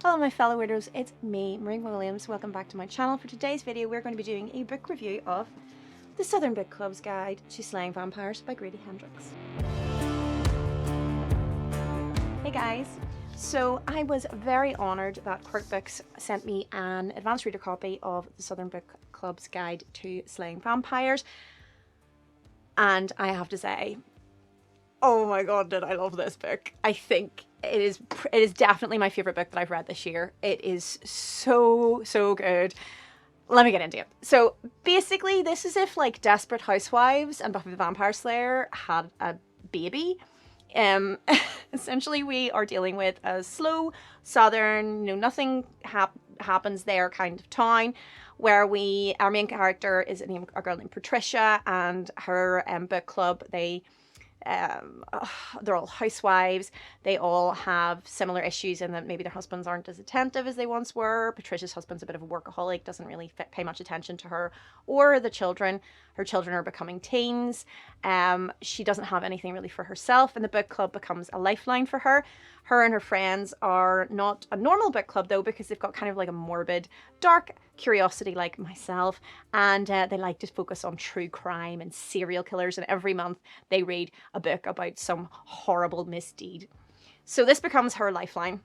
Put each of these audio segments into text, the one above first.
Hello my fellow weirdos, it's me, Marie Williams. Welcome back to my channel. For today's video we're going to be doing a book review of The Southern Book Club's Guide to Slaying Vampires by Grady Hendrix. Hey guys, so I was very honoured that Quirk Books sent me an advanced reader copy of The Southern Book Club's Guide to Slaying Vampires, and I have to say, oh my god, did I love this book. I think it is definitely my favourite book that I've read this year. It is so good. Let me get into it. So basically this is if like Desperate Housewives and Buffy the Vampire Slayer had a baby. Essentially we are dealing with a slow southern, nothing happens there kind of town where our main character is a girl named Patricia, and her book club, they're all housewives. They all have similar issues in that maybe their husbands aren't as attentive as they once were. Patricia's husband's a bit of a workaholic, doesn't really pay much attention to her or the children. Her children are becoming teens. She doesn't have anything really for herself, and the book club becomes a lifeline for her. Her and her friends are not a normal book club though, because they've got kind of like a morbid, dark curiosity like myself, and they like to focus on true crime and serial killers, and every month they read a book about some horrible misdeed. So this becomes her lifeline.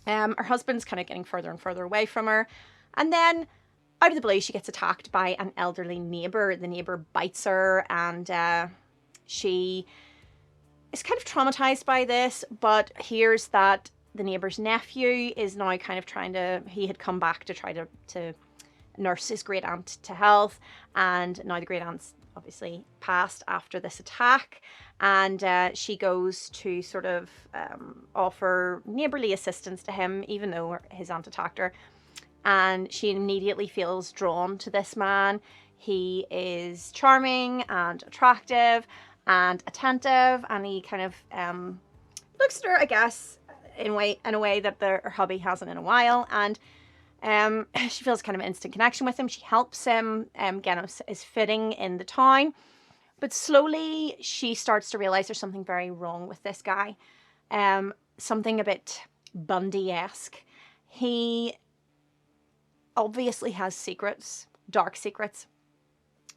Her husband's kind of getting further and further away from her, and then out of the blue she gets attacked by an elderly neighbour. The neighbour bites her, and she is kind of traumatized by this, but hears that the neighbour's nephew is now kind of he had come back to try to nurse his great aunt to health, and now the great aunt's obviously passed after this attack, and she goes to sort of offer neighbourly assistance to him even though his aunt attacked her, and she immediately feels drawn to this man. He is charming and attractive and attentive, and he kind of looks at her, I guess, in a way that her hubby hasn't in a while, and she feels kind of an instant connection with him. She helps him is fitting in the town, but slowly she starts to realize there's something very wrong with this guy, something a bit Bundy-esque. He obviously has secrets, dark secrets,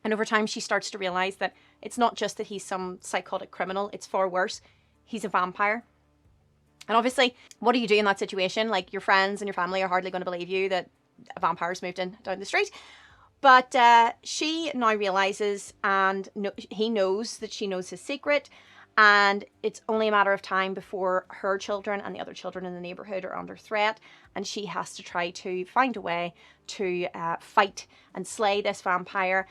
and over time she starts to realize that it's not just that he's some psychotic criminal, it's far worse. He's a vampire. And obviously, what do you do in that situation? Like, your friends and your family are hardly going to believe you that a vampire's moved in down the street. But she now realizes, and he knows that she knows his secret, and it's only a matter of time before her children and the other children in the neighborhood are under threat, and she has to try to find a way to fight and slay this vampire.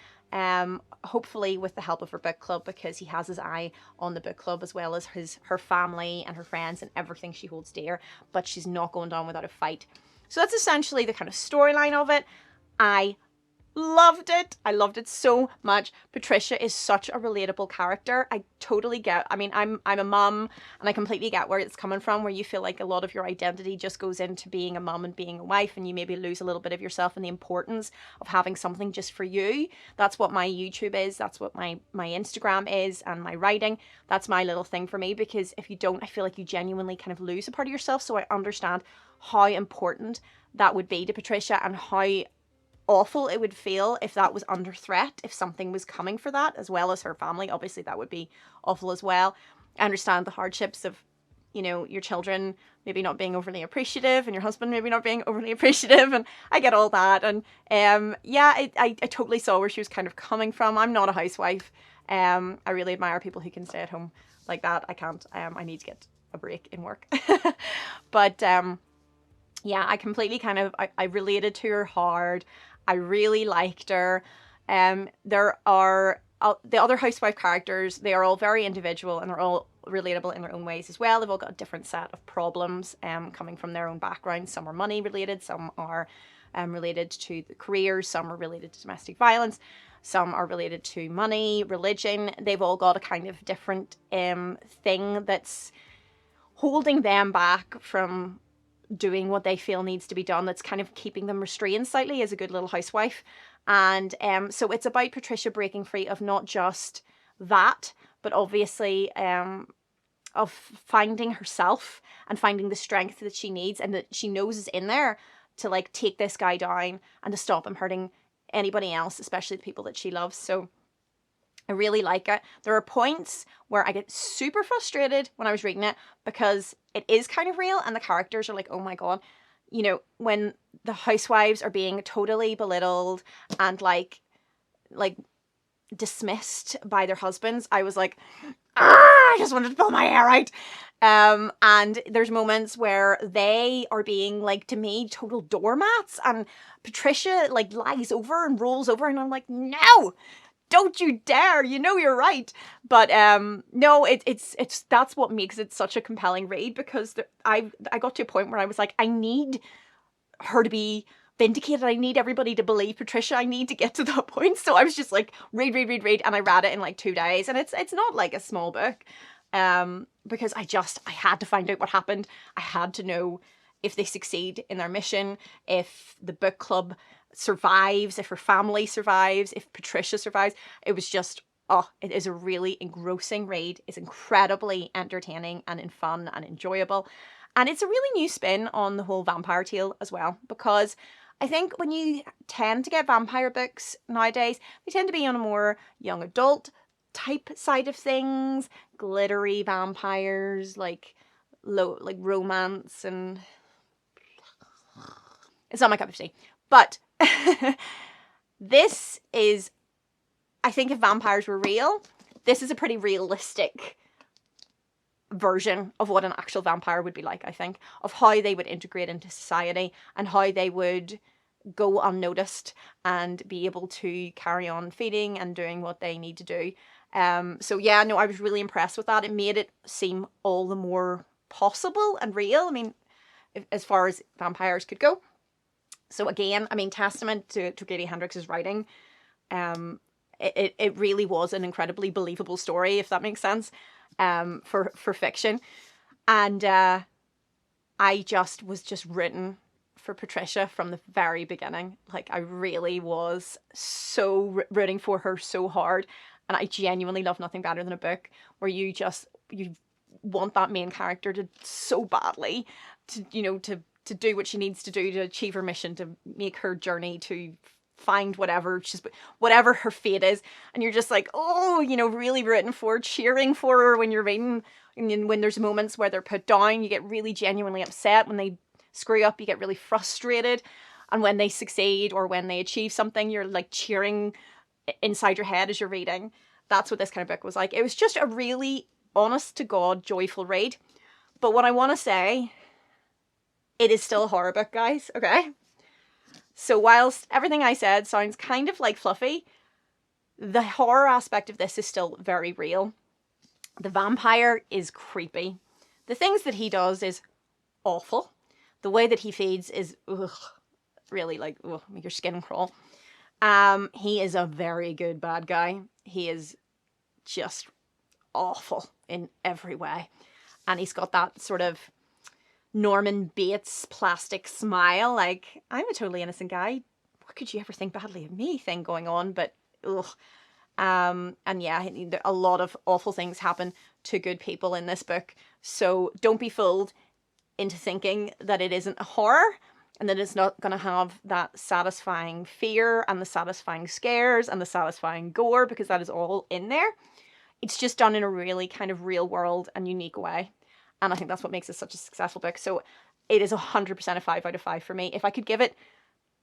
Hopefully with the help of her book club, because he has his eye on the book club as well as her family and her friends and everything she holds dear, but she's not going down without a fight. So that's essentially the kind of storyline of it. I loved it. I loved it so much. Patricia is such a relatable character. I totally get, I mean, I'm a mum, and I completely get where it's coming from, where you feel like a lot of your identity just goes into being a mum and being a wife, and you maybe lose a little bit of yourself and the importance of having something just for you. That's what my YouTube is. That's what my Instagram is, and my writing. That's my little thing for me, because if you don't, I feel like you genuinely kind of lose a part of yourself. So I understand how important that would be to Patricia, and how awful it would feel if that was under threat, if something was coming for that, as well as her family. Obviously that would be awful as well. I understand the hardships of, your children maybe not being overly appreciative, and your husband maybe not being overly appreciative, and I get all that. And yeah, I totally saw where she was kind of coming from. I'm not a housewife. I really admire people who can stay at home like that. I can't. I need to get a break in work. But yeah, I completely I related to her hard. I really liked her. There are the other housewife characters, they are all very individual, and they're all relatable in their own ways as well. They've all got a different set of problems coming from their own backgrounds. Some are money related, some are related to the careers, some are related to domestic violence, some are related to money, religion. They've all got a kind of different thing that's holding them back from doing what they feel needs to be done, that's kind of keeping them restrained slightly as a good little housewife. And so it's about Patricia breaking free of not just that, but obviously of finding herself and finding the strength that she needs and that she knows is in there to like take this guy down and to stop him hurting anybody else, especially the people that she loves. So I really like it. There are points where I get super frustrated when I was reading it because it is kind of real and the characters are like, oh my God, you know, when the housewives are being totally belittled and like dismissed by their husbands, I was like, I just wanted to pull my hair out. And there's moments where they are being like, to me, total doormats, and Patricia like lies over and rolls over, and I'm like, no, don't you dare, you know you're right. But no, it's that's what makes it such a compelling read, because I got to a point where I was like, I need her to be vindicated. I need everybody to believe Patricia. I need to get to that point. So I was just like, read, and I read it in like 2 days. And it's not like a small book, because I had to find out what happened. I had to know if they succeed in their mission, if the book club survives, if her family survives, if Patricia survives. It was just, oh, it is a really engrossing read. It's incredibly entertaining and fun and enjoyable. And it's a really new spin on the whole vampire tale as well, because I think when you tend to get vampire books nowadays, they tend to be on a more young adult type side of things, glittery vampires, like romance, and it's not my cup of tea. But this is, I think if vampires were real, this is a pretty realistic version of what an actual vampire would be like, I think, of how they would integrate into society and how they would go unnoticed and be able to carry on feeding and doing what they need to do. So yeah, no, I was really impressed with that. It made it seem all the more possible and real. I mean, as far as vampires could go. So again, I mean, testament to Grady Hendrix's writing. It really was an incredibly believable story, if that makes sense, for fiction. And I was just written for Patricia from the very beginning. Like, I really was so rooting for her so hard. And I genuinely love nothing better than a book where you want that main character to so badly to do what she needs to do to achieve her mission, to make her journey to find whatever her fate is. And you're just like, oh, really rooting for her, cheering for her when you're reading. And when there's moments where they're put down, you get really genuinely upset. When they screw up, you get really frustrated. And when they succeed or when they achieve something, you're like cheering inside your head as you're reading. That's what this kind of book was like. It was just a really honest to God joyful read. But what I want to say, it is still a horror book, guys, okay? So whilst everything I said sounds kind of like fluffy, the horror aspect of this is still very real. The vampire is creepy. The things that he does is awful. The way that he feeds is really like, make your skin crawl. He is a very good bad guy. He is just awful in every way. And he's got that sort of Norman Bates plastic smile, like, I'm a totally innocent guy, what could you ever think badly of me thing going on. But and yeah, a lot of awful things happen to good people in this book, so don't be fooled into thinking that it isn't a horror and that it's not going to have that satisfying fear and the satisfying scares and the satisfying gore, because that is all in there. It's just done in a really kind of real world and unique way. And I think that's what makes it such a successful book. So it is 100% a 5 out of 5 for me. If I could give it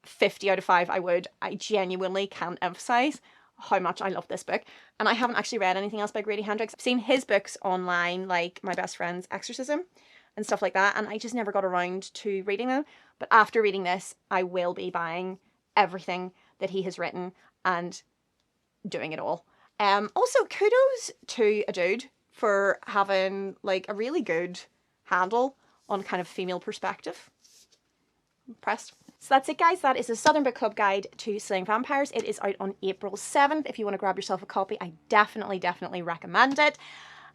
50 out of 5, I would. I genuinely can't emphasize how much I love this book. And I haven't actually read anything else by Grady Hendrix. I've seen his books online, like My Best Friend's Exorcism and stuff like that, and I just never got around to reading them. But after reading this, I will be buying everything that he has written and doing it all. Also, kudos to a dude for having like a really good handle on kind of female perspective. Impressed. So that's it, guys. That is the Southern Book Club Guide to Slaying Vampires. It is out on April 7th. If you want to grab yourself a copy, I definitely recommend it.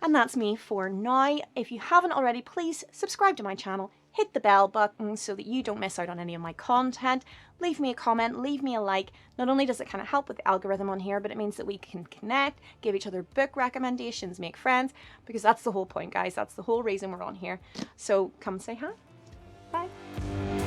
And that's me for now. If you haven't already, please subscribe to my channel, hit the bell button so that you don't miss out on any of my content. Leave me a comment, leave me a like. Not only does it kind of help with the algorithm on here, but it means that we can connect, give each other book recommendations, make friends, because that's the whole point, guys. That's the whole reason we're on here. So come say hi. Bye.